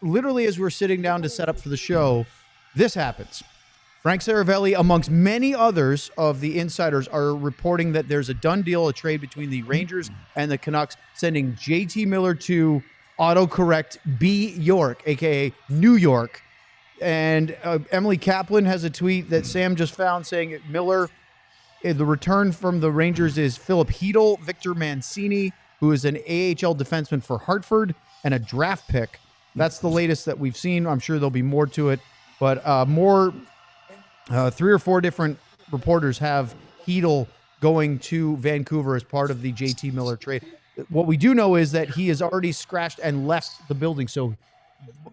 literally as we're sitting down to set up for the show, this happens. Frank Saravelli, amongst many others of the insiders, are reporting that there's a done deal, a trade between the Rangers and the Canucks, sending JT Miller to autocorrect B York, aka New York. And Emily Kaplan has a tweet that Sam just found saying Miller, the return from the Rangers is Filip Chytil, Victor Mancini, who is an AHL defenseman for Hartford, and a draft pick. That's the latest that we've seen. I'm sure there'll be more to it, but three or four different reporters have Chytil going to Vancouver as part of the JT Miller trade. What we do know is that he has already scratched and left the building. So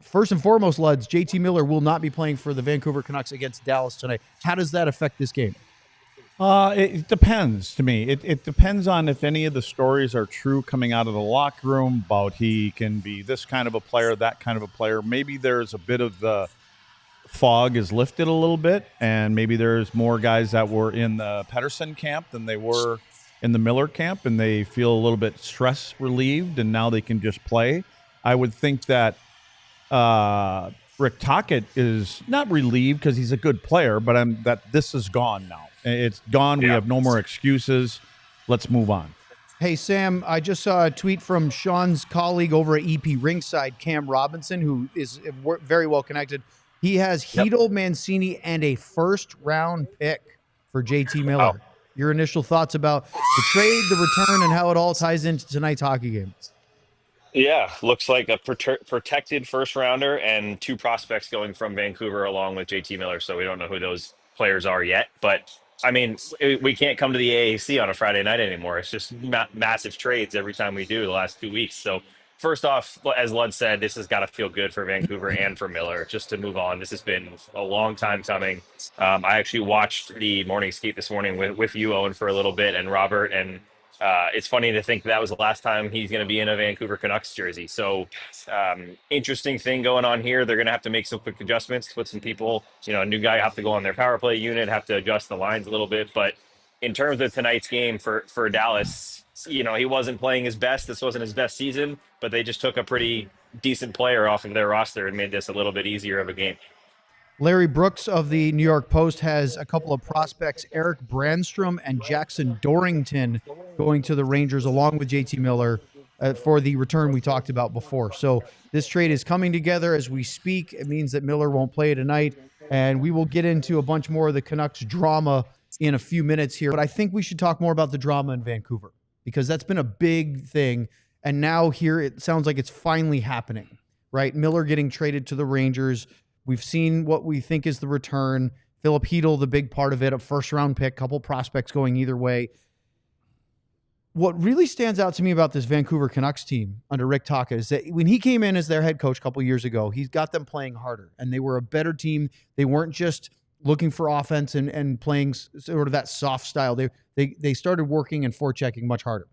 first and foremost, Luds, JT Miller will not be playing for the Vancouver Canucks against Dallas tonight. How does that affect this game? It depends to me. It depends on if any of the stories are true coming out of the locker room about he can be this kind of a player, that kind of a player. Maybe there's a bit of the fog is lifted a little bit, and maybe there's more guys that were in the Pettersson camp than they were in the Miller camp, and they feel a little bit stress relieved, and now they can just play. I would think that Rick Tocchet is not relieved because he's a good player, but that this is gone now. It's gone. Yeah. We have no more excuses. Let's move on. Hey, Sam, I just saw a tweet from Sean's colleague over at EP Ringside, Cam Robinson, who is very well connected. He has Chytil, Mancini, and a first-round pick for JT Miller. Oh. Your initial thoughts about the trade, the return, and how it all ties into tonight's hockey game? Yeah, looks like a protected first-rounder and two prospects going from Vancouver along with JT Miller, so we don't know who those players are yet, but I mean, we can't come to the AAC on a Friday night anymore. It's just massive trades every time we do the last 2 weeks. So first off, as Lud said, this has got to feel good for Vancouver and for Miller just to move on. This has been a long time coming. I actually watched the morning skate this morning with you, Owen, for a little bit, and Robert, and it's funny to think that was the last time he's going to be in a Vancouver Canucks jersey. So interesting thing going on here. They're going to have to make some quick adjustments, put some people, a new guy have to go on their power play unit, have to adjust the lines a little bit. But in terms of tonight's game for Dallas, he wasn't playing his best. This wasn't his best season, but they just took a pretty decent player off of their roster and made this a little bit easier of a game. Larry Brooks of the New York Post has a couple of prospects, Eric Brandstrom and Jackson Dorrington, going to the Rangers along with JT Miller for the return we talked about before. So this trade is coming together as we speak. It means that Miller won't play tonight, and we will get into a bunch more of the Canucks drama in a few minutes here. But I think we should talk more about the drama in Vancouver because that's been a big thing. And now here it sounds like it's finally happening, right? Miller getting traded to the Rangers. We've seen what we think is the return. Filip Chytil, the big part of it, a first-round pick, couple prospects going either way. What really stands out to me about this Vancouver Canucks team under Rick Tocchet is that when he came in as their head coach a couple years ago, he's got them playing harder, and they were a better team. They weren't just looking for offense and playing sort of that soft style. They started working and forechecking much harder.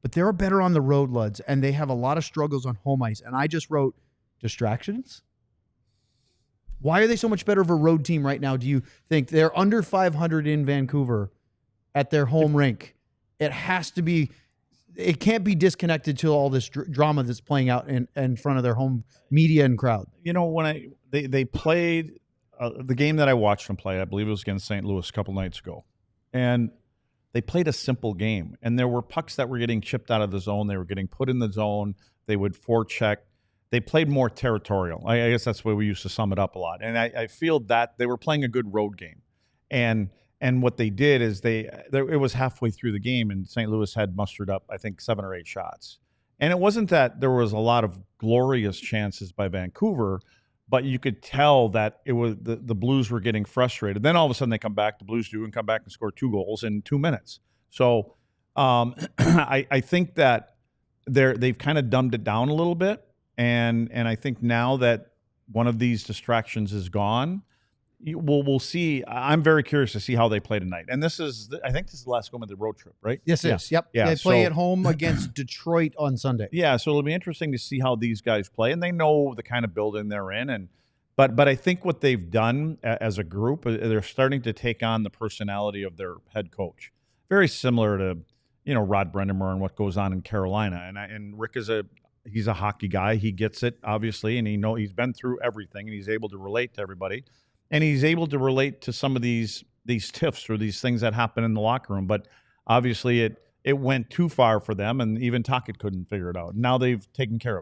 But they're better on the road, Luds, and they have a lot of struggles on home ice. And I just wrote distractions. Why are they so much better of a road team right now, do you think? They're under 500 in Vancouver at their home rink. It can't be disconnected to all this drama that's playing out in front of their home media and crowd. When they played the game that I watched them play, I believe it was against St. Louis a couple nights ago, and they played a simple game. And there were pucks that were getting chipped out of the zone. They were getting put in the zone. They would forecheck. They played more territorial. I guess that's the way we used to sum it up a lot. And I feel that they were playing a good road game. And what they did is it was halfway through the game, and St. Louis had mustered up, I think, 7 or 8 shots. And it wasn't that there was a lot of glorious chances by Vancouver, but you could tell that it was the Blues were getting frustrated. Then all of a sudden they come back, the Blues do, and come back and score 2 goals in 2 minutes. So I think that they've kind of dumbed it down a little bit. And I think now that one of these distractions is gone, we'll see. I'm very curious to see how they play tonight. And I think this is the last game of the road trip, right? Yes, it is. Yep. Yeah, they play at home against Detroit on Sunday. Yeah, so it'll be interesting to see how these guys play. And they know the kind of building they're in. But I think what they've done as a group, they're starting to take on the personality of their head coach. Very similar to, Rod Brind'Amour and what goes on in Carolina. And Rick is he's a hockey guy. He gets it, obviously, and he's been through everything, and he's able to relate to everybody, and he's able to relate to some of these tiffs or these things that happen in the locker room. But obviously, it went too far for them, and even Tocchet couldn't figure it out. Now they've taken care of it.